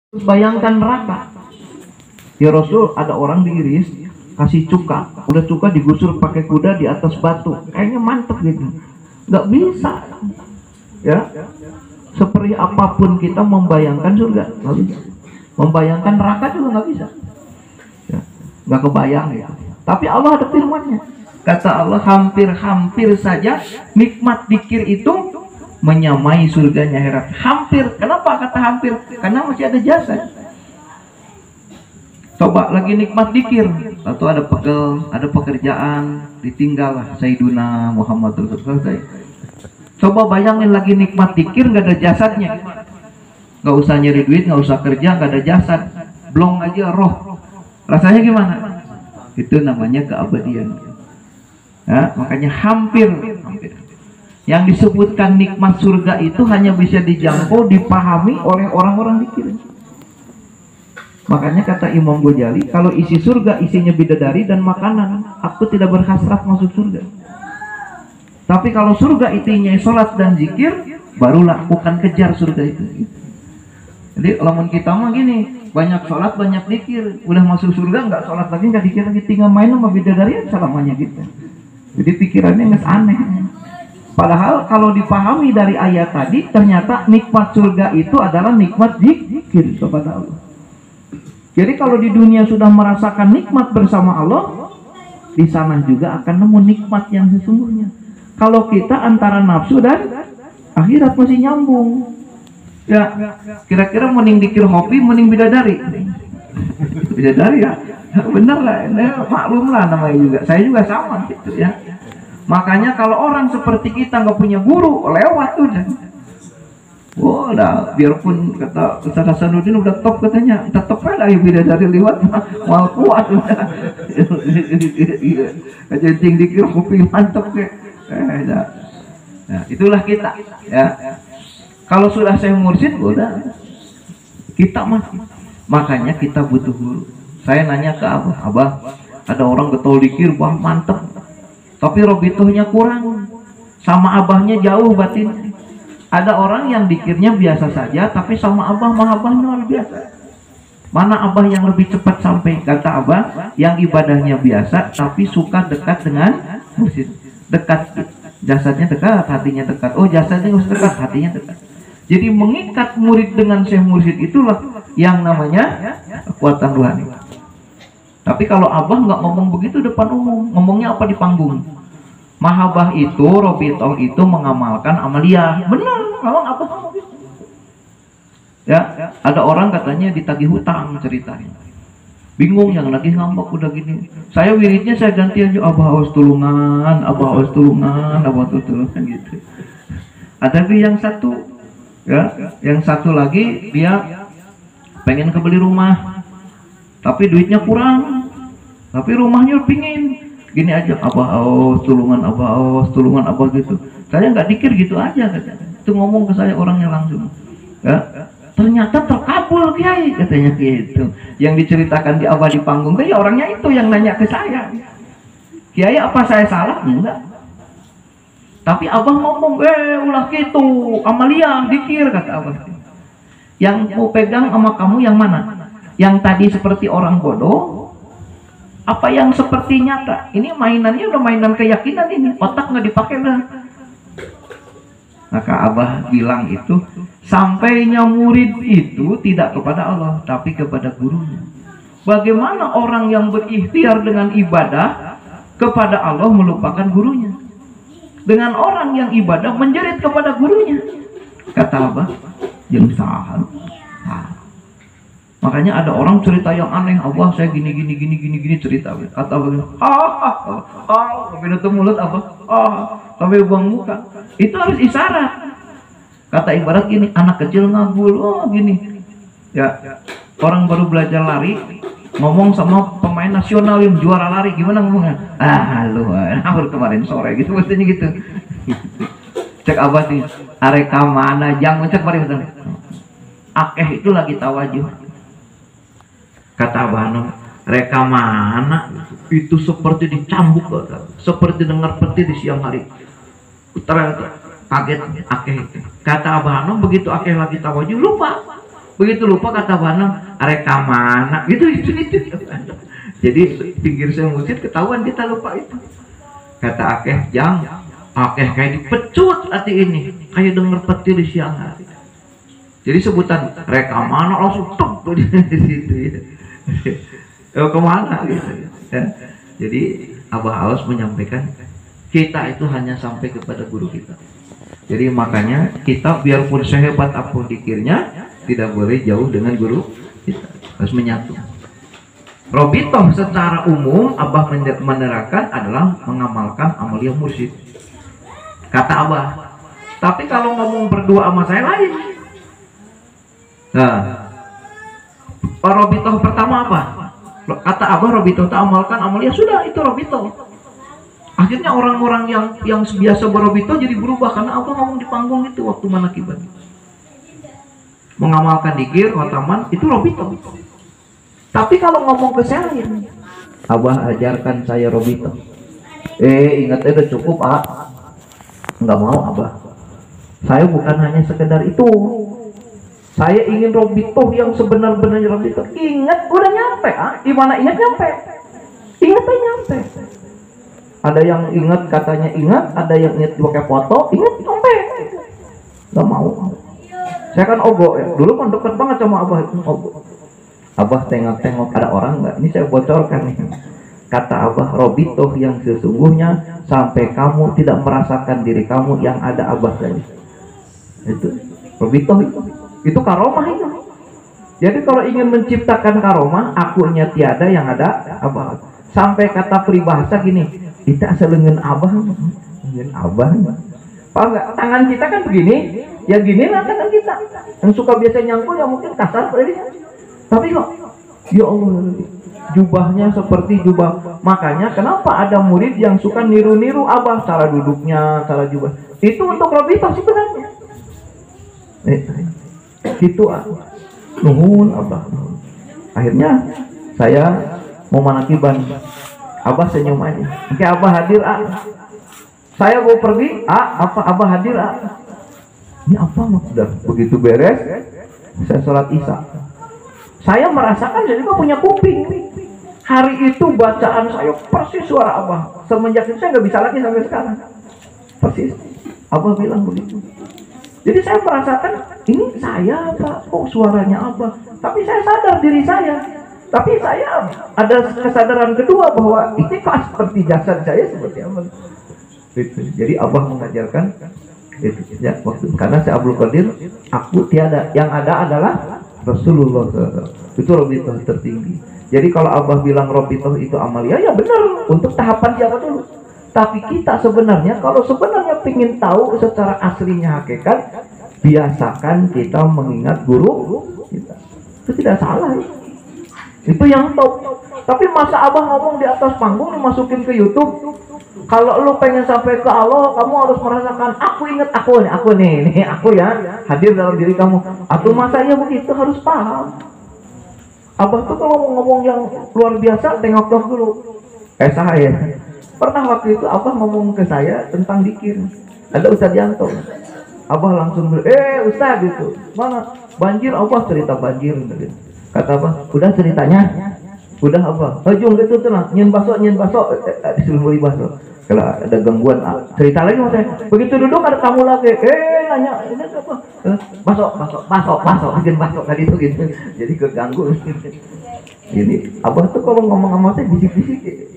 Bayangkan neraka. Ya Rasul, ada orang diiris, kasih cuka, udah cuka digusur pakai kuda di atas batu, kayaknya mantep gitu. Nggak bisa. Ya, seperti apapun kita membayangkan surga, nggak bisa. Membayangkan neraka juga nggak bisa. Ya, nggak kebayang ya. Tapi Allah ada firman-Nya. Kata Allah, hampir-hampir saja nikmat dzikir itu menyamai surganya akhirat. Hampir. Kenapa kata hampir? Karena masih ada jasad. Coba lagi nikmat dzikir, atau ada pegel, ada pekerjaan, ditinggal lah Sayyiduna Muhammad selesai. Coba bayangin lagi nikmat dzikir, nggak ada jasadnya. Nggak usah nyari duit, nggak usah kerja, nggak ada jasad, blong aja roh. Rasanya gimana? Itu namanya keabadian. Ya, makanya hampir. Yang disebutkan nikmat surga itu hanya bisa dijangkau, dipahami oleh orang-orang dzikir. Makanya kata Imam Ghazali, kalau isi surga isinya bidadari dan makanan, aku tidak berhasrat masuk surga. Tapi kalau surga isinya sholat dan zikir, barulah bukan kejar surga itu. Jadi lamun kita mah gini, banyak sholat, banyak zikir, udah masuk surga nggak sholat lagi, nggak zikir lagi, tinggal main sama bidadari selamanya gitu. Jadi pikirannya nggak aneh. Padahal kalau dipahami dari ayat tadi, ternyata nikmat surga itu adalah nikmat zikir kepada Allah. Jadi kalau di dunia sudah merasakan nikmat bersama Allah, di sana juga akan nemu nikmat yang sesungguhnya. Kalau kita antara nafsu dan akhirat masih nyambung. Ya, kira-kira mending dikir hobi, mending bidadari. Bidadari ya, bener lah, maklum lah namanya juga. Saya juga sama gitu ya. Makanya kalau orang seperti kita nggak punya guru, lewat udah. Oh, udah, biarpun kata Ustaz Hasanuddin udah top katanya, tetap aja bidadari lewat mal kuat udah. Aja dikir kopi mantap ke. Nah, itulah kita ya. Kalau sudah saya mursyid udah kita masih. Makanya kita butuh guru. Saya nanya ke Abah, ada orang getol dikir, wah mantep. Tapi robitohnya kurang, sama abahnya jauh batin. Ada orang yang dikirnya biasa saja, tapi sama abah mahabahnya luar biasa. Mana abah yang lebih cepat sampai? Kata abah, yang ibadahnya biasa, tapi suka dekat dengan mursyid. Dekat, jasadnya dekat, hatinya dekat. Oh, jasadnya harus dekat, hatinya dekat. Jadi mengikat murid dengan syekh mursyid itulah yang namanya kekuatan rohani. Tapi kalau abah nggak ngomong begitu depan umum, ngomongnya apa di panggung? Mahabah itu, robitoh itu mengamalkan amaliyah. Benar, memang abah ngomong gitu. Ya, ada orang katanya ditagih hutang ceritanya. Bingung yang lagi ngambek udah gini. Saya wiridnya saya ganti aja, abah awas tulungan, abah awas tulungan, abah tulungan gitu. Ada yang satu, ya, yang satu lagi dia pengen kebeli rumah, tapi duitnya kurang. Tapi rumahnya pingin gini aja, abah awas tulungan, abah awas tulungan, abah gitu. Saya nggak dikir gitu aja katanya. Itu ngomong ke saya orangnya langsung. Ya, ternyata terkabul Kiai katanya gitu. Yang diceritakan di abah di panggung, ya orangnya itu yang nanya ke saya. Kiai apa saya salah? Enggak. Tapi abah ngomong, ulah gitu, amaliyah, dikir kata abah. Yang mau pegang sama kamu yang mana? Yang tadi seperti orang bodoh? Apa yang seperti nyata? Ini mainannya udah mainan keyakinan ini, otak nggak dipakai dah. Maka abah bilang itu, sampainya murid itu tidak kepada Allah, tapi kepada gurunya. Bagaimana orang yang berikhtiar dengan ibadah kepada Allah melupakan gurunya? Dengan orang yang ibadah menjerit kepada gurunya. Kata abah, yang sahal. Makanya ada orang cerita yang aneh, Allah saya gini cerita. Kata abah, begitu mulut abah, sampai buang muka. Itu harus isyarat. Kata ibarat gini, anak kecil ngabul, gini. Ya, orang baru belajar lari, ngomong sama pemain nasional yang juara lari, gimana ngomongnya? Lu, baru kemarin sore gitu, maksudnya gitu. Cek abah nih, areka mana, jangan cek mari betul. Akeh itu lagi tawajuh. Kata Abah, reka mana itu seperti dicambuk, seperti dengar petir di siang hari. Kaget akeh itu. Kata Abah begitu akeh lagi tawajuh lupa. Begitu lupa kata Banang, arek mana gitu itu. Jadi pinggir saya mursyid ketahuan kita lupa itu. Kata akeh jang, akeh kayak dipecut hati ini, kayak denger petir di siang hari. Jadi sebutan reka mana langsung tok di situ ya. Kemana gitu ya. Jadi Abah Aos menyampaikan kita itu hanya sampai kepada guru kita. Jadi makanya kita biarpun sehebat apapun dikirnya tidak boleh jauh dengan guru kita, harus menyatu. Robitoh secara umum Abah menerangkan adalah mengamalkan amalia mursyid. Kata Abah. Tapi kalau ngomong berdua sama saya lain. Nah, robitoh pertama apa? Kata Abah robitoh tak amalkan amalia, sudah itu robitoh. Akhirnya orang-orang yang biasa berobitoh jadi berubah karena Abah ngomong di panggung itu waktu manakiban. Mengamalkan dikir, wataman itu robitoh. Tapi kalau ngomong ke saya, Abah ajarkan saya robitoh. Ingat udah cukup nggak mau Abah. Saya bukan hanya sekedar itu. Saya ingin robitoh yang sebenar-benarnya robitoh. Ingat udah nyampe di mana ingat nyampe. Ingat nyampe. Ada yang ingat katanya ingat, ada yang ingat pakai foto, ingat nyampe. Nggak mau. Saya kan ogo ya. Dulu kan dekat banget sama Abah itu ogo. Abah tengok-tengok ada orang nggak? Ini saya bocorkan nih. Kata Abah, robitoh yang sesungguhnya sampai kamu tidak merasakan diri kamu yang ada Abah tadi. Itu robitoh itu karomah itu. Jadi kalau ingin menciptakan karomah, akunya tiada yang ada Abah. Sampai kata peribahasa gini, kita selengen Abah, selengen Abah. Paham nggak? Tangan kita kan begini, ya gini lah tangan kita. Yang suka biasa nyangkul ya mungkin kasar tadi. Tapi kok, ya Allah, jubahnya seperti jubah. Makanya kenapa ada murid yang suka niru-niru Abah, cara duduknya, cara jubah. Itu untuk robitoh sebenarnya. Gitu nuhun Abah. Akhirnya saya mau manakiban, Abah senyum aja. Oke Abah hadir saya mau pergi apa Abah hadir ini apa sudah begitu beres saya sholat isya. Saya merasakan jadi kok punya kuping. Hari itu bacaan saya persis suara Abah. Semenjak itu saya nggak bisa lagi sampai sekarang. Persis Abah bilang begitu. Jadi saya merasakan ini saya apa kok suaranya Abah. Tapi saya sadar diri saya. Tapi saya ada kesadaran kedua bahwa ini kok seperti jasad saya seperti apa. Jadi Abah mengajarkan itu ya waktu karena saya Abdul Qadir aku tiada, yang ada adalah Rasulullah SAW. Itu robitoh tertinggi. Jadi kalau Abah bilang robitoh itu amalia, ya benar untuk tahapan siapa dulu. Tapi kita sebenarnya kalau sebenarnya ingin tahu secara aslinya hakikat, biasakan kita mengingat guru kita. Itu tidak salah. Itu yang top. Tapi masa Abah ngomong di atas panggung dimasukin ke YouTube. Kalau lu pengen sampai ke Allah, kamu harus merasakan aku ingat aku nih, aku ya hadir dalam diri kamu. Atau masanya begitu harus paham. Abah tuh kalau mau ngomong yang luar biasa, tengok dulu. Saya pernah waktu itu Abah ngomong ke saya tentang dikir. Ada Ustadz Yanto. Abah langsung bilang, Ustadz gitu. Mana banjir? Abah cerita banjir. Kata Abah, udah ceritanya? Udah Abah. Jung gitu tenang, nyen baso, disuruh beli baso. Kalau ada gangguan, cerita lagi mas saya. Begitu duduk ada tamu lagi, nanya ini apa? Baso, bikin baso tadi itu gitu. Jadi keganggu. Ini Abah tuh kalau ngomong sama saya bisik-bisik.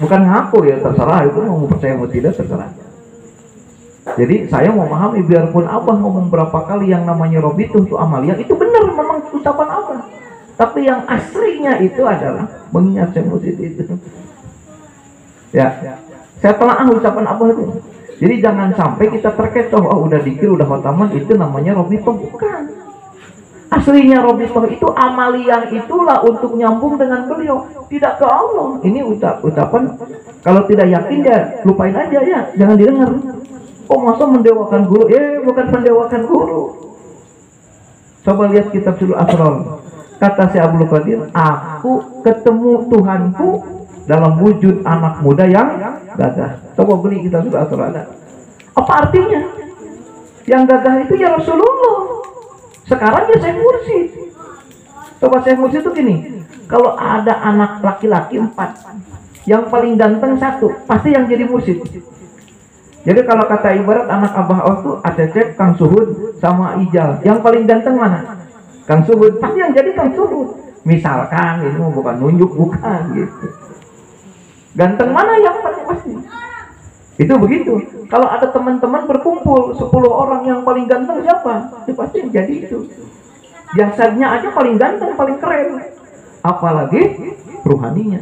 Bukan ngaku ya, terserah itu mau percaya mau tidak terserah. Jadi saya mau memahami biarpun Abah ngomong berapa kali yang namanya robitoh itu amalia, itu benar memang ucapan Abah. Tapi yang aslinya itu adalah mengingat emosi itu. Ya, saya telah ucapan Abah itu. Jadi jangan sampai kita terkecoh, udah dikir, udah khotaman, itu namanya robitoh. Bukan. Aslinya robitoh itu amalia itulah untuk nyambung dengan beliau, tidak ke Allah. Ini ucapan, kalau tidak yakin ya lupain aja ya, jangan didengar. Oh masa mendewakan guru? Bukan mendewakan guru. Coba lihat kitab Sulul Asrar. Kata si Abdul Qadir, aku ketemu Tuhanku dalam wujud anak muda yang gagah. Coba beli kitab Sulul Asrar ada. Apa artinya? Yang gagah itu ya Rasulullah Sekarang ya saya mursyid. Coba saya mursyid itu gini, kalau ada anak laki-laki 4, yang paling ganteng 1, pasti yang jadi mursyid. Jadi kalau kata ibarat anak Abah Awas tuh Acecep, Kang Suhud, sama Ijal, yang paling ganteng mana? Kang Suhud, pasti yang jadi Kang Suhud. Misalkan itu bukan nunjuk, bukan gitu. Ganteng mana yang paling pasti? Itu begitu. Kalau ada teman-teman berkumpul 10 orang yang paling ganteng siapa? Itu pasti jadi itu. Jasadnya aja paling ganteng, paling keren. Apalagi ruhaninya.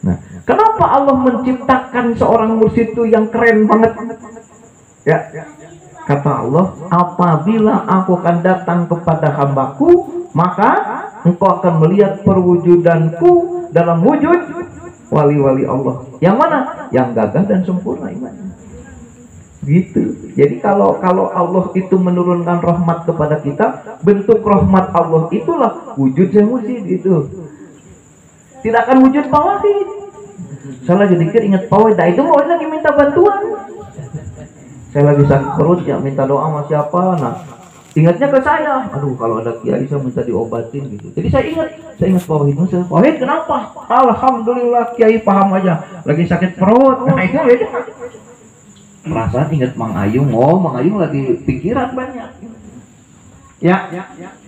Nah, kenapa Allah menciptakan seorang mursyid itu yang keren banget? Ya, kata Allah, apabila aku akan datang kepada hambaku, maka engkau akan melihat perwujudanku dalam wujud wali-wali Allah. Yang mana? Yang gagah dan sempurna imannya. Gitu. Jadi kalau Allah itu menurunkan rahmat kepada kita, bentuk rahmat Allah itulah wujud saya mursyid itu. Tidak akan wujud Pak Wahid. Saya lagi dikit ingat Pak Wahid, itu mau lagi minta bantuan. Saya lagi sakit perut ya, minta doa sama siapa? Nah, ingatnya ke saya. Aduh, kalau ada kiai saya minta diobatin gitu. Jadi saya ingat Pak Wahid. Pak Wahid kenapa? Alhamdulillah kiai paham aja. Lagi sakit perut. Nah itu ya. Perasaan ingat Mang Ayung. Oh, Mang Ayung lagi pikiran banyak. Ya.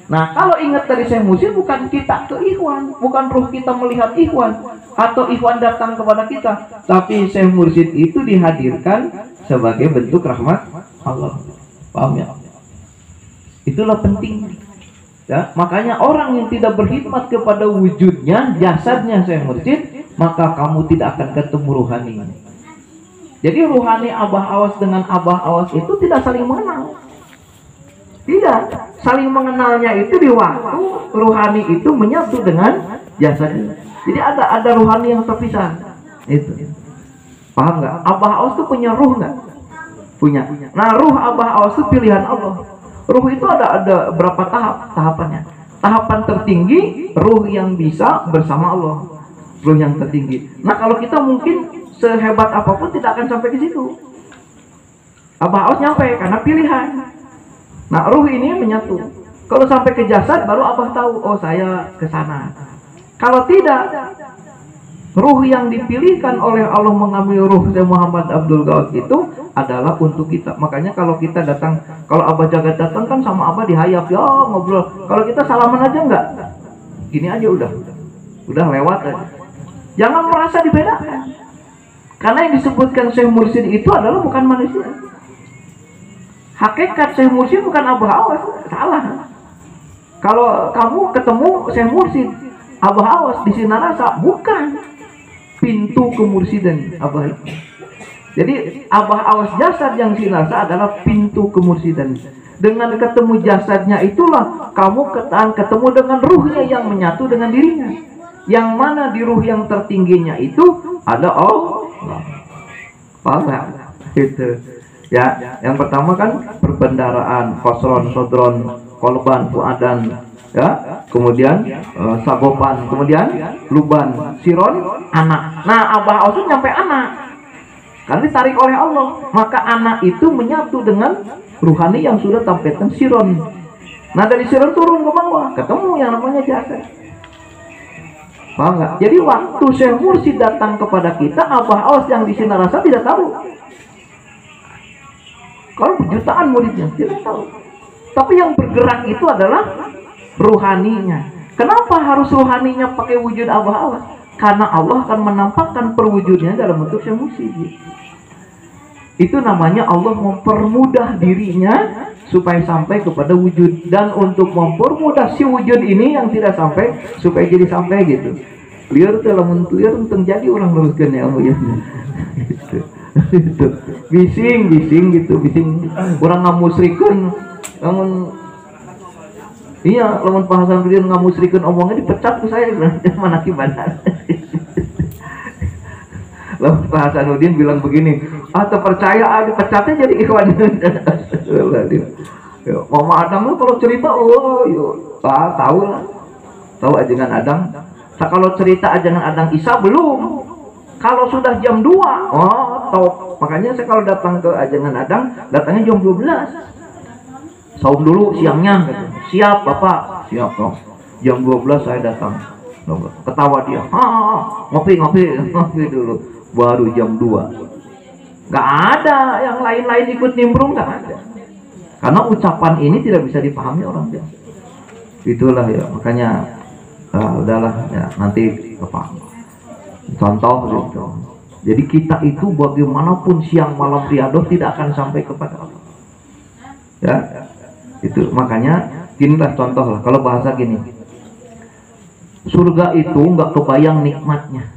Nah, kalau ingat dari saya mursyid, bukan kita ke ikhwan, bukan ruh kita melihat ikhwan atau ikhwan datang kepada kita, tapi saya mursyid itu dihadirkan sebagai bentuk rahmat Allah. Paham ya? Itulah penting. Ya, makanya orang yang tidak berkhidmat kepada wujudnya, jasadnya saya mursyid, maka kamu tidak akan ketemu ruhani. Jadi ruhani Abah Awas dengan Abah Awas itu tidak saling mengenal. Tidak, saling mengenalnya itu di waktu ruhani itu menyatu dengan jasadnya. Jadi ada ruhani yang terpisah. Itu. Paham nggak? Abah Awas itu punya ruh nggak? Punya. Nah, ruh Abah Awas itu pilihan Allah. Ruh itu ada berapa tahapannya? Tahapan tertinggi, ruh yang bisa bersama Allah. Ruh yang tertinggi. Nah, kalau kita mungkin sehebat apapun tidak akan sampai ke situ. Abah Awas nyampe karena pilihan. Nah, ruh ini menyatu. Kalau sampai ke jasad baru Abah tahu, oh saya ke sana. Kalau tidak, ruh yang dipilihkan oleh Allah mengambil ruh Syekh Muhammad Abdul Ghaus itu adalah untuk kita. Makanya kalau kita datang, kalau Abah Jagat datang kan sama Abah dihayap ya ngobrol. Kalau kita salaman aja enggak? Gini aja udah lewat aja. Jangan merasa dibedakan. Karena yang disebutkan Syekh Mursyid itu adalah bukan manusia. Hakikat Syekh Mursyid bukan Abah Awas, salah. Kalau kamu ketemu Syekh Mursyid, Abah Awas di Sinarasa, bukan pintu kemursidan Abah itu. Jadi Abah Awas jasad yang Sinarasa adalah pintu kemursidan. Dengan ketemu jasadnya itulah kamu ketemu dengan ruhnya yang menyatu dengan dirinya. Yang mana di ruh yang tertingginya itu ada Allah. Paham ya? Itu. Ya, yang pertama kan perbendaraan, kosron, sodron, kolban, fuadan, ya, kemudian sabopan, kemudian luban, siron, anak. Nah, Abah Awas nyampe anak, karena ditarik oleh Allah, maka anak itu menyatu dengan ruhani yang sudah tampilkan siron. Nah, dari siron turun ke bawah, ketemu yang namanya jasad. Paham nggak? Jadi waktu Syekh Mursyid datang kepada kita, Abah Awas yang di Sinarasa tidak tahu. Kalau jutaan muridnya tidak tahu. Tapi yang bergerak itu adalah ruhaninya. Kenapa harus ruhaninya pakai wujud Abah Awas? Karena Allah akan menampakkan perwujudnya dalam bentuk Syekh Mursyid. Itu namanya Allah mempermudah dirinya supaya sampai kepada wujud. Dan untuk mempermudah si wujud ini yang tidak sampai, supaya jadi sampai gitu. Liar dalam liar untuk jadi orang luruskan ya Allah ya. Gitu. Gitu. Bising gitu, bising orang ngamusrikeun, namun iya, lamun Pak Hasanuddin ngamusrikeun omongnya dipecat ku saya, mana kibanan. Lamun Pak Hasanuddin bilang begini, terpercaya dipecatnya jadi ikhwan. Mama Adam lu kalau cerita, oh yo, tahu lah, tahu ajengan Adam. Nah, kalau cerita ajengan Adam Isa belum. Kalau sudah jam 2, oh top. Makanya saya kalau datang ke ajengan Adang, datangnya jam 12. saum dulu siangnya gitu. Siap bapak, siap dong. Jam 12 saya datang. Ketawa dia, ngopi dulu. Baru jam 2. Gak ada yang lain-lain ikut nimbrung, gak ada. Karena ucapan ini tidak bisa dipahami orang Jawa. Itulah ya, makanya udahlah ya, nanti apa contoh gitu. Jadi kita itu bagaimanapun siang malam riadoh tidak akan sampai kepada Allah. Ya, itu makanya ginilah contoh lah. Kalau bahasa gini, surga itu nggak kebayang nikmatnya.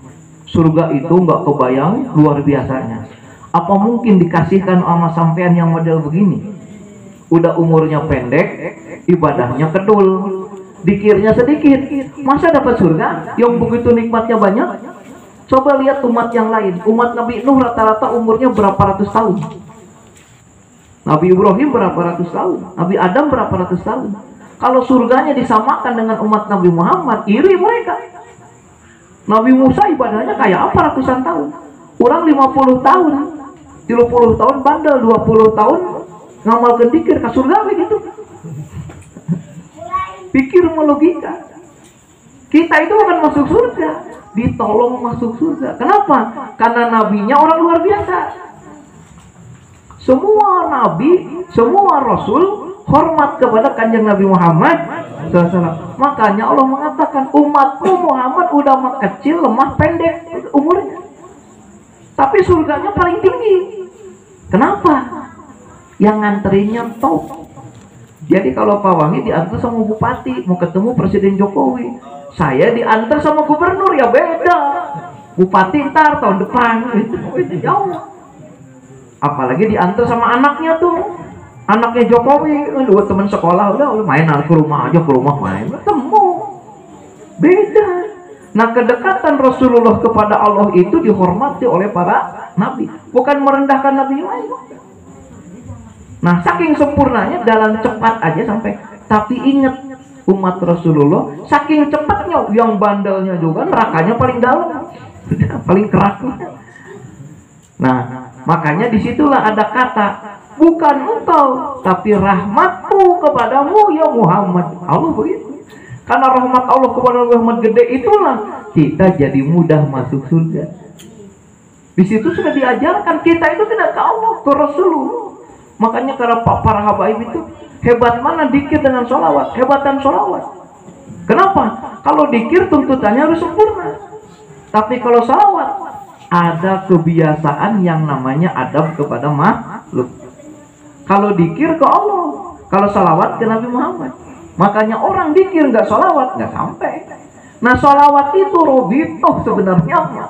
Surga itu nggak kebayang luar biasanya. Apa mungkin dikasihkan sama sampean yang model begini? Udah umurnya pendek, ibadahnya kedul, dikirnya sedikit, masa dapat surga yang begitu nikmatnya banyak? Coba lihat umat yang lain. Umat Nabi Nuh rata-rata umurnya berapa ratus tahun. Nabi Ibrahim berapa ratus tahun. Nabi Adam berapa ratus tahun. Kalau surganya disamakan dengan umat Nabi Muhammad, iri mereka. Nabi Musa ibadahnya kayak apa ratusan tahun. Orang 50 tahun, 30 tahun bandel, 20 tahun ngamal gendikir ke surga begitu. Pikir sama logika. Kita itu akan masuk surga, ditolong masuk surga. Kenapa? Karena nabinya orang luar biasa. Semua nabi, semua rasul hormat kepada kanjeng Nabi Muhammad SAW. Makanya Allah mengatakan umatmu Muhammad udah kecil, lemah, pendek umurnya, tapi surganya paling tinggi. Kenapa? Yang nganterinnya top. Jadi kalau Pak Wangi diantar sama bupati mau ketemu Presiden Jokowi, saya diantar sama gubernur ya beda. Bupati ntar tahun depan itu jauh. Apalagi diantar sama anaknya tuh, anaknya Jokowi, dua teman sekolah udah main ke rumah aja, ke rumah main, ketemu. Beda. Nah kedekatan Rasulullah kepada Allah itu dihormati oleh para nabi, bukan merendahkan nabi lain. Nah saking sempurnanya dalam cepat aja sampai. Tapi ingat umat Rasulullah saking cepatnya yang bandelnya juga nerakanya paling dalam, paling keras. Nah makanya disitulah ada kata bukan engkau tapi rahmatku kepadamu ya Muhammad. Allah begitu. Karena rahmat Allah kepada Muhammad gede itulah kita jadi mudah masuk surga. Di situ sudah diajarkan kita itu tidak ke Allah, ke Rasulullah. Makanya para habaib itu hebat mana dikir dengan sholawat, hebatan sholawat. Kenapa? Kalau dikir tuntutannya harus sempurna. Tapi kalau sholawat ada kebiasaan yang namanya adab kepada makhluk. Kalau dikir ke Allah, kalau sholawat ke Nabi Muhammad. Makanya orang dikir nggak sholawat nggak sampai. Nah sholawat itu robitoh sebenarnya.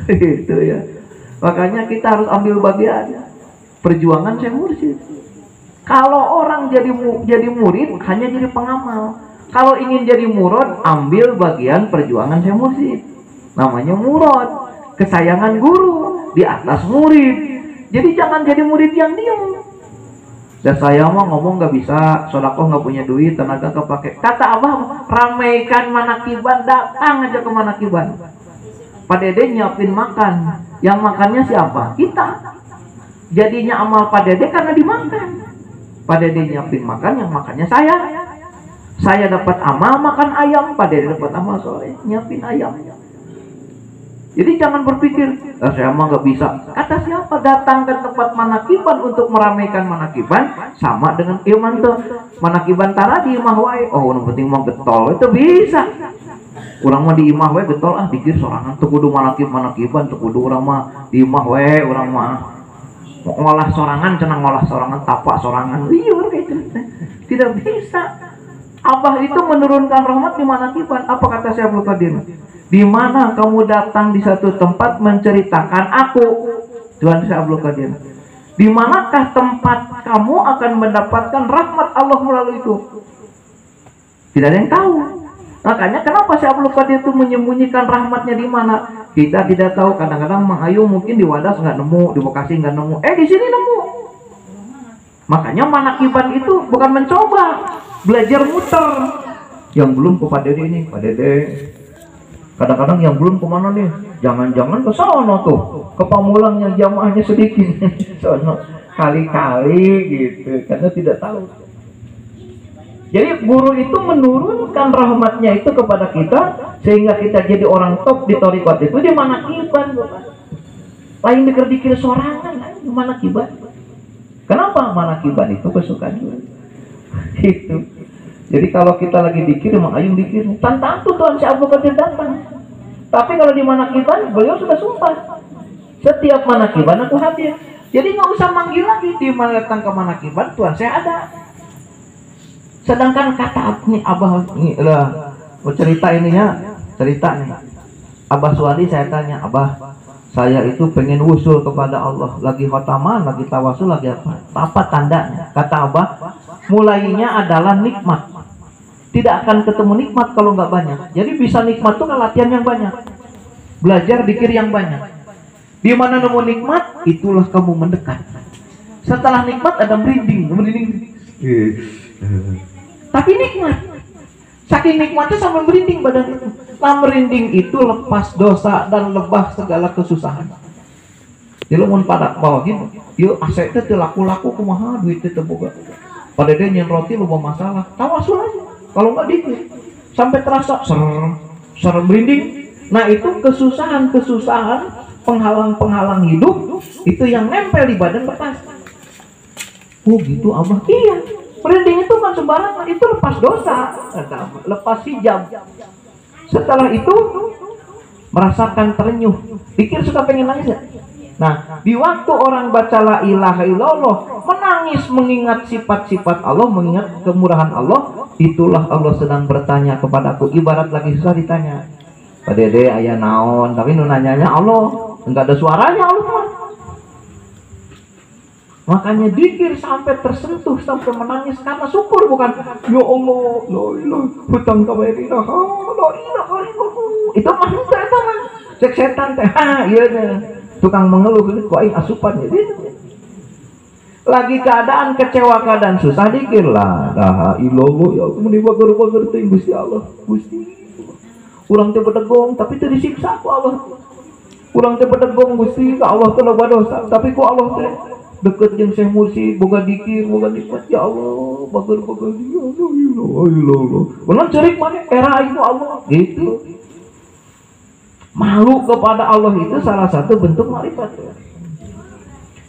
Itu ya. Makanya kita harus ambil bagian. Perjuangan Syekh Mursyid. Kalau orang jadi murid hanya jadi pengamal. Kalau ingin jadi murad, ambil bagian perjuangan Syekh Mursyid. Namanya murad, kesayangan guru di atas murid. Jadi jangan jadi murid yang diam. Dan saya mah ngomong nggak bisa, sodakoh nggak punya duit, tenaga kepake. Kata Abah, ramaikan manakiban, datang aja ke manakiban. Pak Dede nyiapin makan, yang makannya siapa? Kita. Jadinya amal Pak Dede karena dimakan. Pak Dede nyiapin makan, yang makannya saya. Saya dapat amal makan ayam, Pak Dede dapat amal sore nyiapin ayam. Jadi jangan berpikir, saya mah nggak bisa. Kata siapa? Datang ke tempat manakiban untuk meramaikan manakiban sama dengan iman tuh. Manakiban tara di imah wae. Oh, yang penting mau getol itu bisa. Urang mah di imah wae getol dikir sorangan teu kudu manakiban teu kudu urang mah di imah wae urang mah ngolah sorangan cenah ngolah sorangan tapak sorangan liur kayak gitu. Tidak bisa. Abah itu menurunkan rahmat di manakiban. Apa kata Syekh Abdul Qadir? Di mana kamu datang di satu tempat menceritakan aku, Tuhan Syekh Abdul Qadir. Di manakah tempat kamu akan mendapatkan rahmat Allah melalui itu? Tidak ada yang tahu. Makanya kenapa Syekh Abdul Qadir itu menyembunyikan rahmatnya di mana? Kita tidak tahu. Kadang-kadang Mang Ayu mungkin di Wadas nggak nemu, di Bekasi nggak nemu. Di sini nemu. Makanya manakiban itu bukan mencoba, belajar muter. Yang belum ke Pak Dede ini, Pak Dede. Kadang-kadang yang belum kemana nih? Jangan-jangan ke sana tuh, ke Pamulang yang jamaahnya sedikit. Sono. kali-kali gitu, karena tidak tahu. Jadi guru itu menurunkan rahmatnya itu kepada kita sehingga kita jadi orang top di thariqat itu di manakiban. Lain dikir-dikir sorangan di manakiban. Kenapa manakiban itu kesukaan guru? Gitu. Jadi kalau kita lagi dikir emang ayung dikir. Tentu Tuhan si Abdul Qadir datang. Tapi kalau di manakiban beliau sudah sumpah. Setiap manakiban aku hadir. Jadi nggak usah manggil lagi di mana datang ke manakiban Tuhan saya ada. Sedangkan kata nih Abah ini lah cerita ininya cerita nih Abah Suwadi saya tanya Abah saya itu pengen wusul kepada Allah lagi khotaman lagi tawasul lagi apa tandanya kata Abah mulainya adalah nikmat tidak akan ketemu nikmat kalau nggak banyak jadi bisa nikmat tuh latihan yang banyak belajar dikir yang banyak di mana nemu nikmat itulah kamu mendekat setelah nikmat ada merinding tapi nikmat saking nikmatnya sampai merinding badan itu nah merinding itu lepas dosa dan lebah segala kesusahan jadi mau pada bawa gitu yuk aset itu laku-laku kumaha duit itu boga pada dia nyen roti lu bawa masalah tawasul aja kalau nggak dikit sampai terasa ser merinding nah itu kesusahan penghalang hidup itu yang nempel di badan bekas oh gitu Abah iya merinding itu kan sembarangan, itu lepas dosa, lepas hijab. Setelah itu merasakan terenyuh, pikir suka pengen nangis ya? Nah, di waktu orang baca la ilaha illallah, menangis mengingat sifat-sifat Allah, mengingat kemurahan Allah, itulah Allah sedang bertanya kepadaku. Ibarat lagi susah ditanya, Pak Dede aya naon, tapi nu nanyanya Allah, enggak ada suaranya Allah. Makanya dikir sampai tersentuh sampai menangis karena syukur bukan ya Allah la ilaha hutang kabari la ilaha illallah itu mah itu mah cek setan teh iya deh tukang mengeluh kok aing asupan ya gitu lagi keadaan kecewa keadaan susah dikir lah la illallah ya muni bager-bager teh Gusti Allah Gusti urang teh bedegong tapi teu disiksa ku Allah urang teh bedegong Gusti ka Allah teh loba dosa tapi ku Allah teh deket yang saya mursi boga dikir boga nikmat ya Allah bager-bager ya Allah benar cerik mana era itu Allah gitu malu kepada Allah itu salah satu bentuk makrifat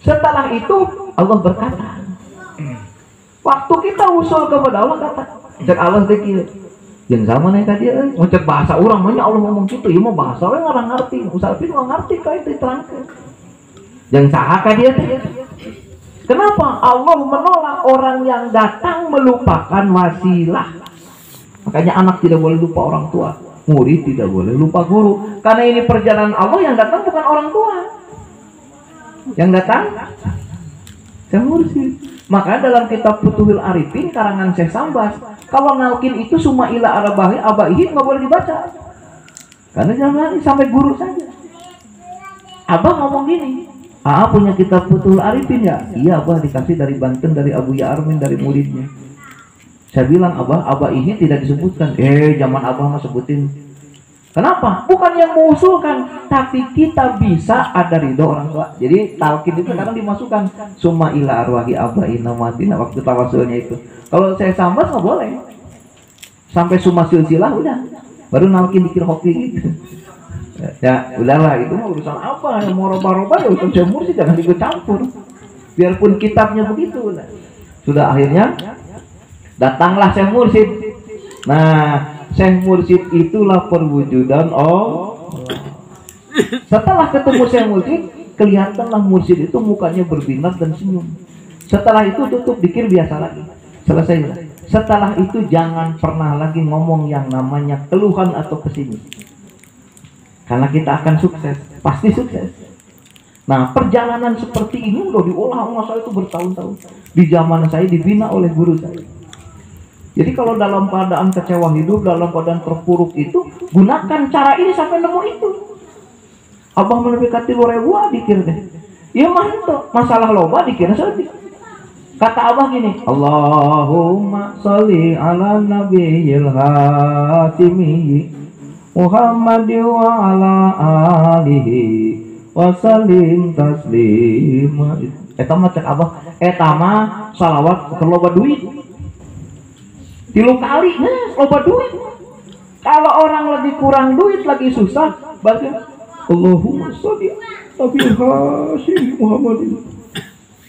setelah itu Allah berkata waktu kita usul kepada Allah kata cek Allah dikir yang sama nih tadi mau cek bahasa orang mana Allah ngomong gitu ya mau bahasa orang orang ngerti usah tapi nggak ngerti kayak itu terangkan yang sahaka dia kenapa Allah menolak orang yang datang melupakan wasilah makanya anak tidak boleh lupa orang tua murid tidak boleh lupa guru karena ini perjalanan Allah yang datang bukan orang tua yang datang saya mursyid maka dalam kitab Futuhul Arifin karangan Syekh Sambas kalau nalkin itu summa ila arabahi abaihi nggak boleh dibaca karena jangan sampai guru saja Abah ngomong gini punya kitab Futuhul Arifin ya? Iya Abah dikasih dari Banten dari Abu Ya Armin dari muridnya. Saya bilang Abah ini tidak disebutkan. Zaman Abah mah sebutin. Kenapa? Bukan yang mengusulkan, tapi kita bisa ada ridho orang tua. Jadi talqin itu kadang dimasukkan summa ila arwahi abaina matina waktu tawasulnya itu. Kalau saya sambat nggak boleh. Sampai summa silsilah udah. Baru nalkin dikir hoki gitu. Ya udahlah itu mah urusan apa yang mau roba-roba ya urusan Syekh Mursyid jangan ikut campur biarpun kitabnya begitu sudah akhirnya datanglah Syekh Mursyid nah Syekh Mursyid itulah perwujudan setelah ketemu Syekh Mursyid kelihatanlah Mursyid itu mukanya berbinar dan senyum setelah itu tutup dikir biasa lagi selesai setelah itu jangan pernah lagi ngomong yang namanya keluhan atau pesimis karena kita akan sukses, pasti sukses. Nah, perjalanan seperti ini udah diolah masa itu bertahun-tahun. Di zaman saya dibina oleh guru saya. Jadi kalau dalam keadaan kecewa hidup, dalam keadaan terpuruk itu, gunakan cara ini sampai nemu itu. Abah menepikati lorewa dikir deh. Ya mantap, masalah loba dikira sedih. Kata Abah gini, Allahumma sholli ala nabiyil hatimi Muhammad wa ala alihi wa salim taslima Eta mah cek abah, eta mah salawat keur loba duit. 3 kali loba duit. Kalau orang lagi kurang duit, lagi susah, berarti Allahumma sholli Nabi Hasyim Muhammadin.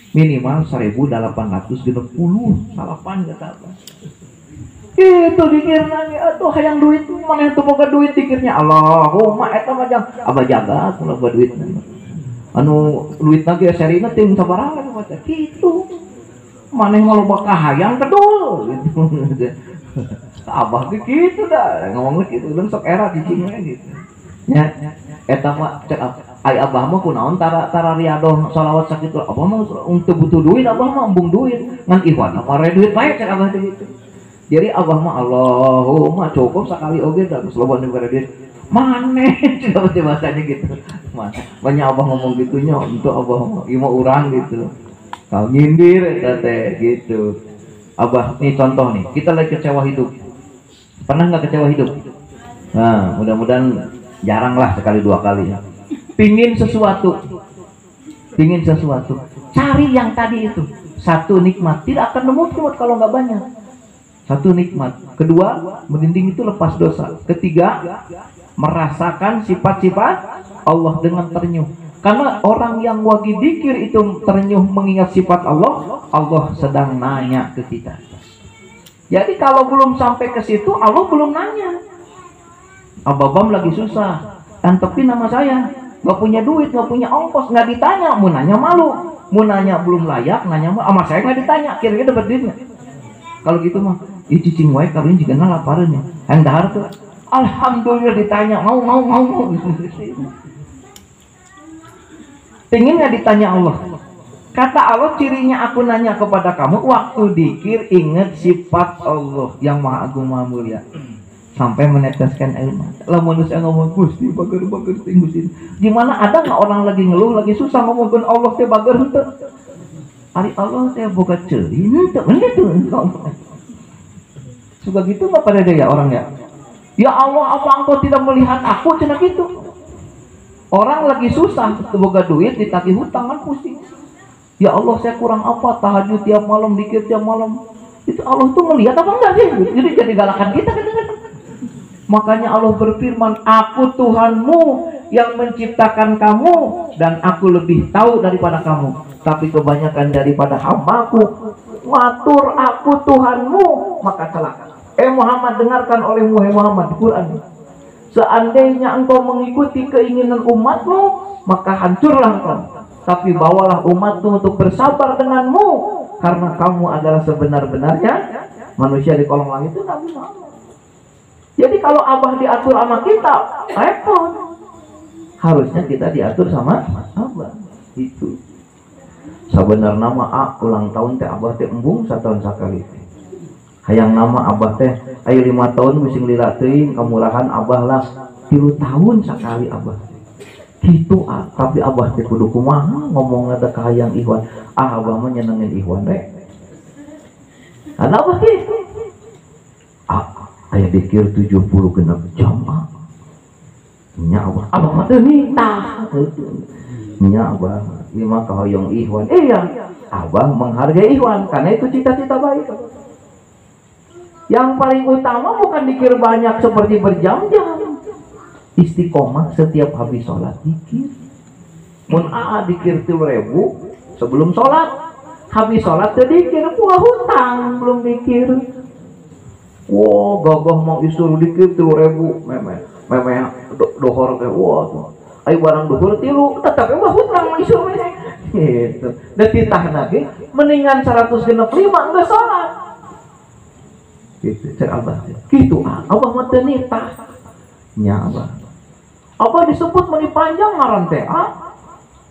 Minimal 1860 salapan kata apa. Itu dikir nanya atuh hayang duit mana teu boga duit dikirnya Allahumma eta mah jang abah jaga kalau boga duit. Anu duit lagi serina teh sabaraha macam kitu. Maneh mah loba kahayang kedul gitu. Abah gitu dah ngomong gitu dan sok era cicing gitu. Nya eta mah cek ai abah mah kunaon tara riadoh shalawat sakitu. Abah mah untuk butuh duit, abah mah embung duit ngan ikhwan mare duit bae cek abah teh gitu. Jadi abah mah Allahumma cukup sekali oge da geus loba nu duit. Maneh coba bahasanya gitu. Banyak abah ngomong gitunya untuk abah ieu mah urang gitu. Kau nyindir eta teh gitu. Abah nih contoh nih, kita lagi kecewa hidup. Pernah nggak kecewa hidup? Nah, mudah-mudahan jarang lah sekali 2 kali ya. Pingin sesuatu, cari yang tadi itu. 1 nikmat, tidak akan nemu nikmat kalau nggak banyak. 1 nikmat. Kedua, merinding itu lepas dosa. Ketiga, merasakan sifat-sifat Allah dengan ternyuh. Karena orang yang wagi dikir itu ternyuh mengingat sifat Allah, Allah sedang nanya ke kita. Jadi kalau belum sampai ke situ, Allah belum nanya. Abang lagi susah, antepin nama saya, nggak punya duit, nggak punya ongkos, nggak ditanya, mau nanya malu, mau nanya belum layak, nanya sama saya nggak ditanya, kira-kira dapat duit nggak? Kalau gitu mah, cicing wae kalian juga nggak laparannya, yang dahar tuh, alhamdulillah ditanya, mau. Pengen nggak ditanya Allah? Kata Allah, cirinya aku nanya kepada kamu waktu dikir ingat sifat Allah yang maha agung maha mulia sampai meneteskan air mata. Lah manusia ngomong Gusti bager tinggusin. Gimana ada nggak orang lagi ngeluh lagi susah ngomongin Allah teh bager henteu. Ari Allah teh boga ceuri henteu begitu. Suka gitu nggak pada daya orang ya? Ya Allah, apa engkau tidak melihat aku cenah gitu? Orang lagi susah, boga duit ditagih hutang kan pusing. Ya Allah, saya kurang apa, tahajud tiap malam, dikir tiap malam. Itu Allah tuh melihat apa enggak sih? Jadi galakan kita kadang-kadang. Makanya Allah berfirman, aku Tuhanmu yang menciptakan kamu dan aku lebih tahu daripada kamu. Tapi kebanyakan daripada hambaku matur aku Tuhanmu, maka celaka. Muhammad, dengarkan olehmu Muhammad Quran. Seandainya engkau mengikuti keinginan umatmu, maka hancurlah engkau. Tapi bawalah umatmu untuk bersabar denganmu, karena kamu adalah sebenar-benarnya manusia di kolong langit itu Nabi Muhammad. Jadi kalau abah diatur sama kita, repot. Harusnya kita diatur sama abah. Itu. Sebenarnya nama ulang tahun teh abah teh embung 1 tahun sekali. Hayang nama abah teh ayo 5 tahun mesti ngelila teuing kamurahan abah lah 3 tahun sekali abah. Gitu tapi abah teh kudu kumaha ngomong ada kahayang Ikhwan. Abah mah nyenengin Ikhwan rek. Ada abah gitu. Aya dikir 70 genep jam nya abah mah teu minta. Nya abah ieu mah kahayang Ikhwan. Iya, abah menghargai Ikhwan karena itu cita-cita baik. Yang paling utama bukan dikir banyak seperti berjam-jam. Istiqomah setiap habis sholat dikir. Mun dikir 3.000 sebelum sholat. Habis sholat dikir buah hutang belum dikir. Wow, gagah mau disuruh dikir 3.000 memeh dohor teh wah. Ayo barang dohor 3 tetap buah hutang disuruh gitu. Dan ditahna ge mendingan 165 enggak sholat. Gitu, cek abah gitu abah mah teu nitah nya abah disebut meni panjang ngaran teh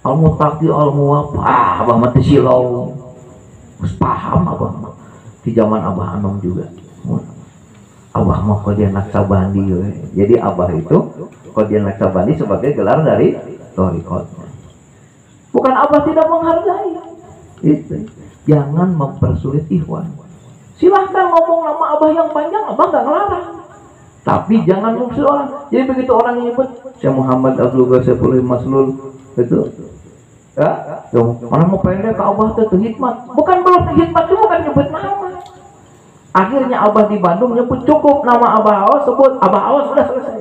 al-mutaqi al-muwaffa abah mah teu silau geus paham abah mah di zaman abah anom juga abah mah qadian naksabandi jadi abah itu qadian naksabandi sebagai gelar dari thariqat bukan abah tidak menghargai itu jangan mempersulit Ikhwan. Silahkan ngomong nama abah yang panjang, abah gak ngelarang. Tapi jangan musuh orang. Jadi begitu orang nyebut Syekh Muhammad Abdul Ghazali Maslul itu Ya, mana mau pendek ke Abah tuh hikmat. Bukan belum hikmat itu bukan nyebut nama. Akhirnya Abah di Bandung nyebut cukup nama Abah Awas, sebut Abah Awas, sudah selesai.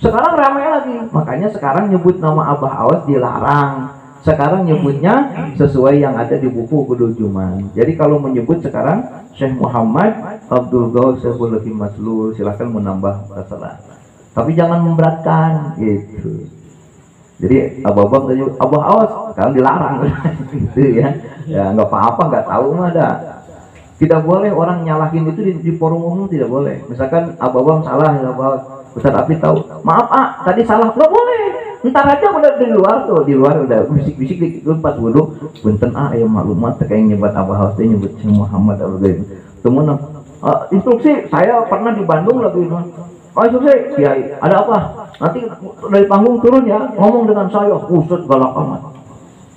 Sekarang ramai lagi, makanya sekarang nyebut nama Abah Awas dilarang. Sekarang nyebutnya sesuai yang ada di buku Qudul Juman. Jadi kalau menyebut sekarang Syekh Muhammad Abdul Ghaus Syaiful Maslul, silahkan menambah terserah. Tapi jangan memberatkan gitu. Jadi abang tadi Abah Awas sekarang dilarang gitu ya. Ya nggak apa-apa, nggak tahu mah ada. Tidak boleh orang nyalahin itu di forum umum, tidak boleh. Misalkan abang salah, Ustaz Api tahu, maaf tadi salah, nggak boleh. Ntar aja udah di luar tuh, di luar udah bisik-bisik di tempat wudhu, punten ayo maklumat kayak nyebat Abah Awas, nyebut Syekh Muhammad Abdul. Temen instruksi saya pernah di Bandung lagi, instruksi Kiai ada apa? Nanti dari panggung turun ya, ngomong dengan saya, Ustaz galak amat.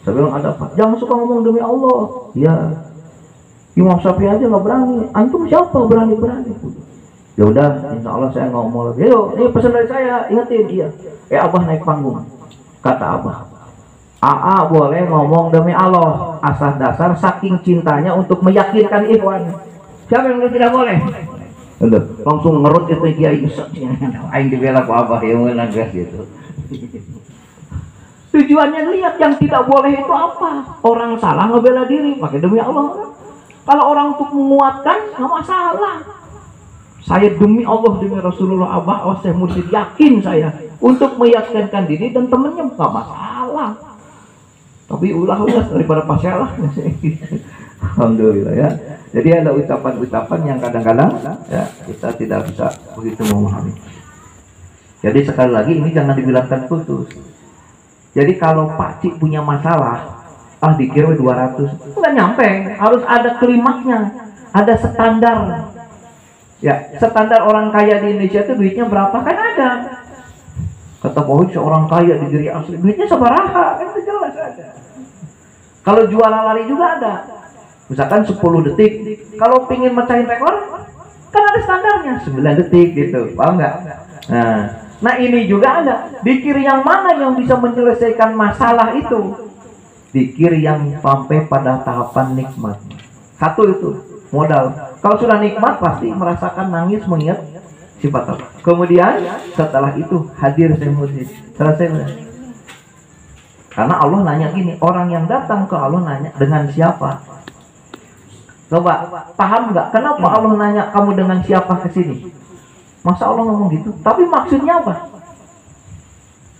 Saya bilang ada apa? Jangan suka ngomong demi Allah. Ya, Imam Syafi'i aja nggak berani, antum siapa berani-berani? Ya udah, insya Allah saya ngomong lagi. Yo, ini pesan dari saya, ingetin iya. Abah naik panggung, kata Abah, AA boleh ngomong demi Allah, asal dasar saking cintanya untuk meyakinkan ikhwan. Siapa yang tidak boleh? Udah, langsung ngerut itu Kiai, aing dibela ku Abah yang menagas gitu. Tujuannya lihat yang tidak boleh itu apa? Orang salah ngebela diri, pakai demi Allah. Kalau orang untuk menguatkan, nggak masalah. Saya demi Allah, demi Rasulullah, Abah Awas saya mursyid, yakin saya untuk meyakinkan diri dan temennya nggak masalah. Tapi ulah daripada pasalah. Alhamdulillah ya. Jadi ada ucapan-ucapan yang kadang-kadang ya kita tidak bisa begitu memahami. Jadi sekali lagi ini jangan dibilangkan putus. Jadi kalau Pak Cik punya masalah, dikira 200, nggak nyampe, harus ada klimaksnya, ada standar. Ya, standar orang kaya di Indonesia itu duitnya berapa kan ada. Kata Pak seorang kaya di diri asli, duitnya sabaraha, kan itu jelas ada. Kalau jualan lari juga ada. Misalkan 10 detik, kalau pingin mecahin rekor, kan ada standarnya, 9 detik gitu, paham nggak? Nah ini juga ada. Dzikir yang mana yang bisa menyelesaikan masalah itu? Dzikir yang sampai pada tahapan nikmat. Satu itu modal. Kalau sudah nikmat pasti merasakan nangis mengingat sifat Allah. Kemudian setelah itu hadir semujud. Selesai. Karena Allah nanya gini, orang yang datang ke Allah nanya dengan siapa? Coba paham nggak? Kenapa Allah nanya kamu dengan siapa ke sini? Masa Allah ngomong gitu? Tapi maksudnya apa?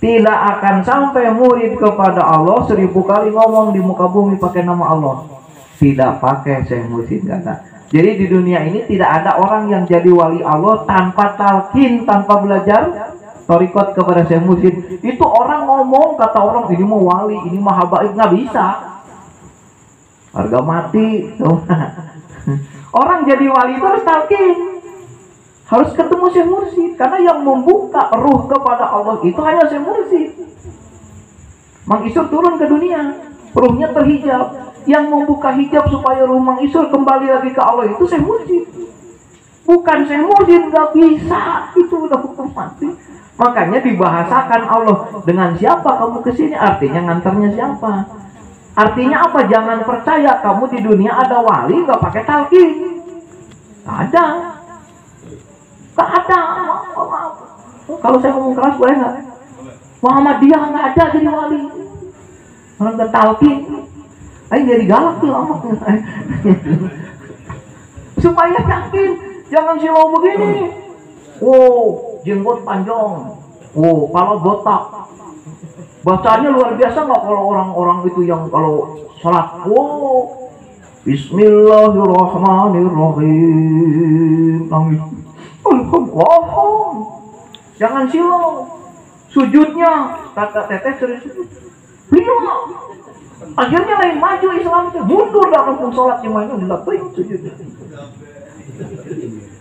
Tidak akan sampai murid kepada Allah 1000 kali ngomong di muka bumi pakai nama Allah. Tidak pakai Syekh Mursyid, nggak ada. Jadi di dunia ini tidak ada orang yang jadi wali Allah tanpa talqin, tanpa belajar thariqat kepada Syekh Mursyid. Itu orang ngomong, kata orang ini mau wali, ini mah habaib, nggak bisa. Harga mati. Orang jadi wali itu harus talqin, harus ketemu Syekh Mursyid, karena yang membuka ruh kepada Allah itu hanya Syekh Mursyid. Mang Isur turun ke dunia, ruhnya terhijab. Yang membuka hijab supaya ruh Mang Isur kembali lagi ke Allah itu Syekh Mursyid. Bukan Syekh Mursyid, nggak bisa, itu udah hukum mati. Makanya dibahasakan Allah, dengan siapa kamu kesini, artinya nganternya siapa. Artinya apa? Jangan percaya kamu di dunia ada wali nggak pakai talqin. Nggak ada. Nggak ada. Maaf. Kalau saya ngomong keras boleh nggak? Muhammadiyah nggak ada jadi wali. Orang nggak talqin. Ayo jadi galak tuh amat. Supaya yakin, jangan silau begini. Jenggot panjang. Kepala botak. Bacanya luar biasa nggak kalau orang-orang itu yang kalau sholat, Bismillahirrahmanirrahim, nangis, jangan silau. Sujudnya kata teteh serius, beliau akhirnya lain maju Islam itu mundur dalam sholat yang mana dilakuin sujudnya.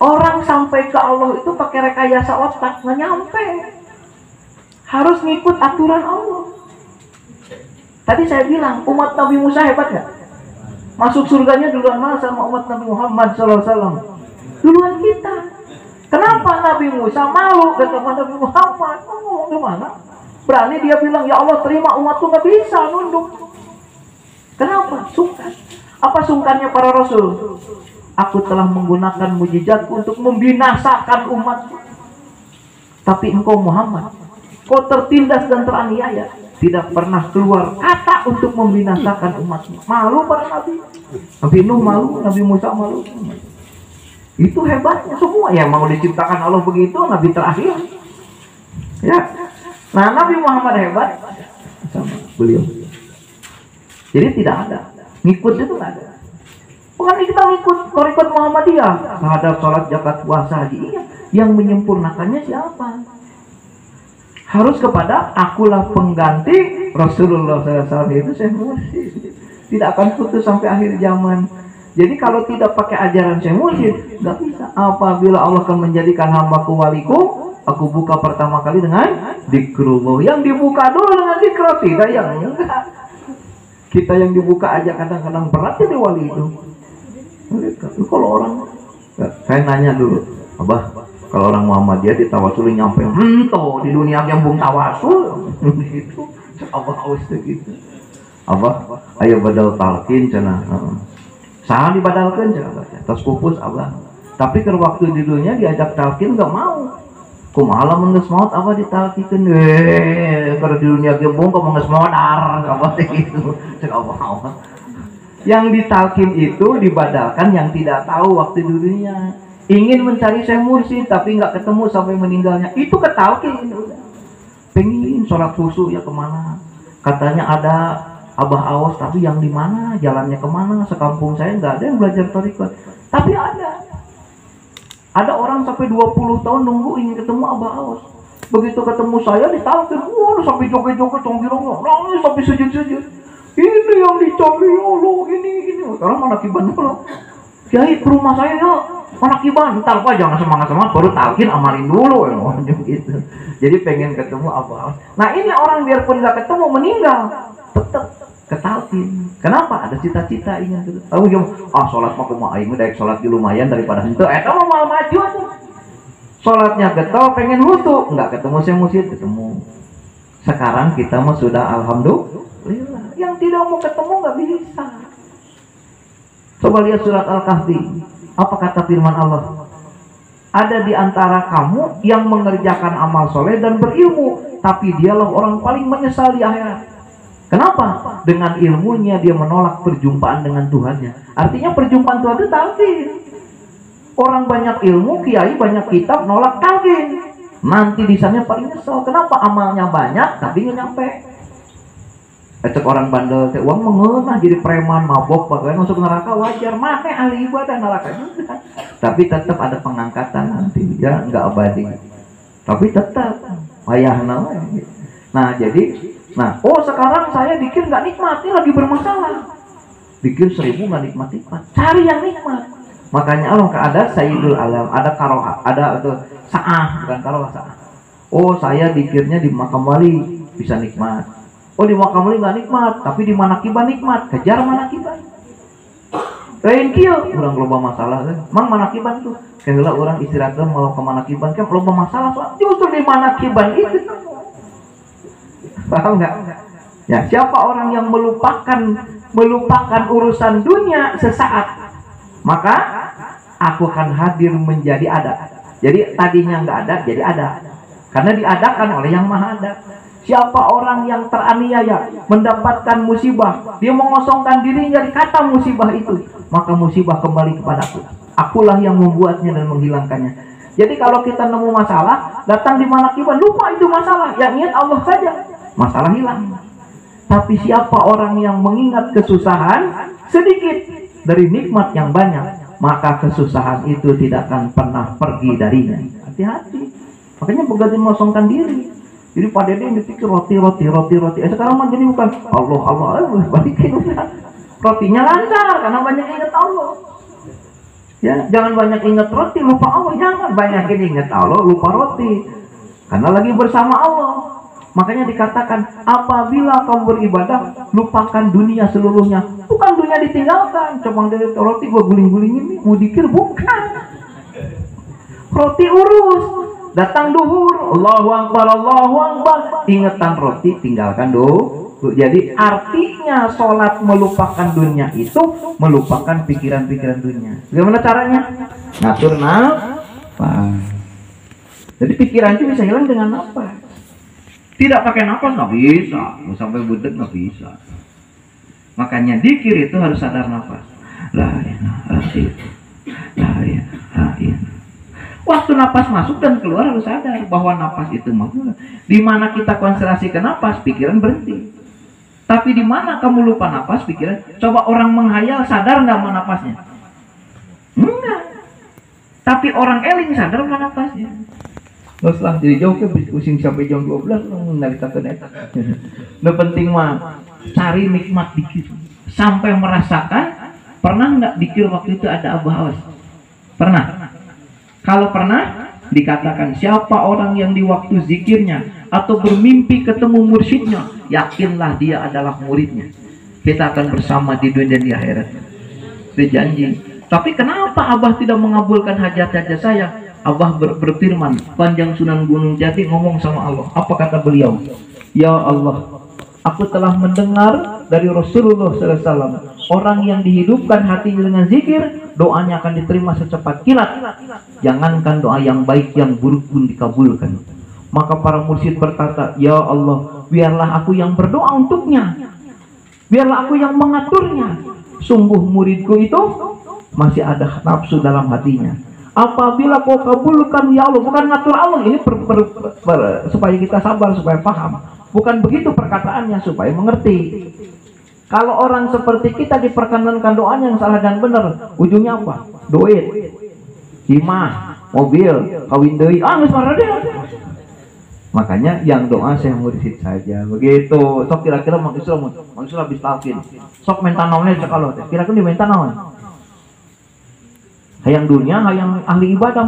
Orang sampai ke Allah itu pakai rekayasa otak, nggak nyampe. Harus ngikut aturan Allah. Tadi saya bilang umat Nabi Musa hebat nggak? Masuk surganya duluan mana sama umat Nabi Muhammad SAW? Duluan kita. Kenapa Nabi Musa malu ketemu Nabi Muhammad? Ngomong kemana? Berani dia bilang, ya Allah terima umatku, nggak bisa nunduk. Kenapa? Sungkan. Apa sungkannya para rasul? Aku telah menggunakan mujizatku untuk membinasakan umatku. Tapi engkau Muhammad, kau tertindas dan teraniaya, tidak pernah keluar kata untuk membinasakan umatmu. Malu para nabi. Nabi Nuh malu, Nabi Musa malu. Itu hebatnya semua. Ya mau diciptakan Allah begitu, Nabi terakhir. Ya. Nah, Nabi Muhammad hebat sama beliau. Jadi tidak ada. Ngikut itu nggak ada. Bukan kita ngikut Muhammadiyah. Terhadap sholat, zakat, puasa, haji. Iya. Yang menyempurnakannya siapa? Harus kepada akulah pengganti Rasulullah SAW. Itu Syekh Mursyid. Tidak akan putus sampai akhir zaman. Jadi kalau tidak pakai ajaran Syekh Mursyid, nggak bisa. Apabila Allah akan menjadikan hambaku waliku, aku buka pertama kali dengan zikrullah. Yang dibuka dulu dengan zikr, tidak yang enggak. Kita yang dibuka aja kadang-kadang berat jadi wali itu. Kalau orang, saya nanya dulu, Abah, kalau orang Muhammadiyah ditawasuli nyampe di dunia yang bung tawasul gitu. Abah awas gitu. Abah, ayo badal talqin cenah. Saha dibadalkeun cenah, terus pupus Abah. Tapi ke waktu di dunia diajak talqin enggak mau. Kumaha lamun geus maot Abah ditalqikeun. Kalau di dunia gembung kok geus modar Abah teh gitu. Cek Abah. Yang ditalqin itu dibadalkan yang tidak tahu waktu di dunia. Ingin mencari Syekh Mursyid tapi nggak ketemu sampai meninggalnya. Itu ketalqin. Pengen sholat khusyuk ya kemana? Katanya ada Abah Awas, tapi yang di mana? Jalannya kemana? Sekampung saya nggak ada yang belajar thariqat. Tapi ada. Ada orang sampai 20 tahun nunggu ingin ketemu Abah Awas. Begitu ketemu saya ditalqin, sampai joget-joget congkirongnya, nangis sampai sujud-sujud. Ini yang dicari Allah, ini. Orang manakiban dulu. Kiai ke rumah saya ya, manakiban. Ntar Pak jangan semangat-semangat, baru talqin amalin dulu ya. Gitu. Jadi pengen ketemu Abah Awas. Nah ini orang biarpun nggak ketemu meninggal, tetap ketalqin. Kenapa? Ada cita-cita ingin gitu. Tahu gimana? Sholat mah kumaha aing daek sholat di lumayan daripada henteu. Kamu mau maju tuh. Sholatnya getol pengen wudu, nggak ketemu Syekh Mursyid, ketemu. Sekarang kita mah sudah alhamdulillah. Yang tidak mau ketemu nggak bisa. Coba lihat surat Al-Kahfi. Apa kata firman Allah? Ada di antara kamu yang mengerjakan amal soleh dan berilmu, tapi dialah orang paling menyesal di akhirat. Kenapa? Dengan ilmunya dia menolak perjumpaan dengan Tuhannya. Artinya perjumpaan Tuhan itu talqin. Orang banyak ilmu, kiai banyak kitab, nolak talqin. Nanti di sana paling nyesal. Kenapa? Amalnya banyak tapi nggak nyampe. Cek orang bandel, teh uang mengenah jadi preman, mabok, bahkan masuk neraka wajar. Mana ahli ibadah neraka juga. Tapi tetap ada pengangkatan nanti, ya nggak abadi. Tapi tetap ayahna. Nah jadi, sekarang saya dikir nggak nikmat, ini lagi bermasalah. Dikir 1000 nggak nikmat. Cari yang nikmat. Makanya Allah ada Sayyidul Alam, ada karoha, ada itu sa'ah, bukan karoha sa'ah. Saya dikirnya di makam wali bisa nikmat. Di makam wali nggak nikmat, tapi di manakiban nikmat. Kejar manakiban. Lain kieu, urang loba masalah kan. Mang manakiban tuh, kayak orang istirahat mau ke manakiban kan loba masalah soal justru di manakiban itu. Paham nggak? Ya, siapa orang yang melupakan urusan dunia sesaat, maka aku akan hadir menjadi ada. Jadi tadinya nggak ada, jadi ada. Karena diadakan oleh yang maha ada. Siapa orang yang teraniaya mendapatkan musibah, dia mengosongkan dirinya dari kata musibah itu, maka musibah kembali kepadaku. Akulah yang membuatnya dan menghilangkannya. Jadi kalau kita nemu masalah, datang di manakiban, lupa itu masalah, yang ingat Allah saja, masalah hilang. Tapi siapa orang yang mengingat kesusahan sedikit dari nikmat yang banyak, maka kesusahan itu tidak akan pernah pergi darinya. Hati-hati. Makanya begadang mengosongkan diri. Jadi Pak Dede yang dipikir roti. Sekarang mah jadi bukan Allah, balikin udah. Rotinya lancar karena banyak ingat Allah. Ya, jangan banyak ingat roti lupa Allah, jangan banyak ingat Allah lupa roti. Karena lagi bersama Allah. Makanya dikatakan apabila kamu beribadah lupakan dunia seluruhnya. Bukan dunia ditinggalkan. Coba dari roti gua guling-gulingin nih, mau dikir bukan. Roti urus. datang duhur, Allahu Akbar, Allahu Akbar, ingetan roti, tinggalkan Jadi artinya sholat melupakan dunia itu melupakan pikiran-pikiran dunia. Bagaimana caranya? Ngatur nafas. Jadi pikiran itu bisa hilang dengan nafas. Tidak pakai nafas nggak bisa, mau sampai budek nggak bisa. Makanya dikir itu harus sadar nafas. La ilaha illallah. Waktu nafas masuk dan keluar harus sadar bahwa nafas itu masuk. Di mana kita konsentrasi ke nafas, pikiran berhenti. Tapi di mana kamu lupa nafas, pikiran. Coba orang menghayal, sadar nggak sama nafasnya? Enggak. Tapi orang eling sadar sama nafasnya. Terus lah jadi jauh ke pusing sampai jam 12 narita ke net. Nah penting mah cari nikmat dikir sampai merasakan. Pernah nggak dikir waktu itu ada Abah Awas? Pernah? Kalau pernah, dikatakan siapa orang yang di waktu zikirnya atau bermimpi ketemu mursyidnya, yakinlah dia adalah muridnya. Kita akan bersama di dunia dan di akhirat. Berjanji. Tapi kenapa Abah tidak mengabulkan hajat-hajat saya? Abah berfirman, Panjang Sunan Gunung Jati ngomong sama Allah. Apa kata beliau? Ya Allah, aku telah mendengar dari Rasulullah SAW, orang yang dihidupkan hatinya dengan zikir, doanya akan diterima secepat kilat. Jangankan doa yang baik, yang buruk pun dikabulkan. Maka para mursyid berkata, Ya Allah, biarlah aku yang berdoa untuknya, biarlah aku yang mengaturnya. Sungguh muridku itu masih ada nafsu dalam hatinya. Apabila kau kabulkan ya Allah, bukan ngatur Allah, ini supaya kita sabar, supaya paham. Bukan begitu perkataannya, supaya mengerti. Kalau orang seperti kita diperkenankan doanya yang salah dan benar, ujungnya apa? Duit, himah, mobil, kawin deui, geus marada. Makanya yang doa saya mursyid saja. Begitu. Sok kira-kira Mang Islam habis talqin. Sok menta naonnya sakalo teh. Kira-kira di menta naon? Hayang dunia, hayang ahli ibadah,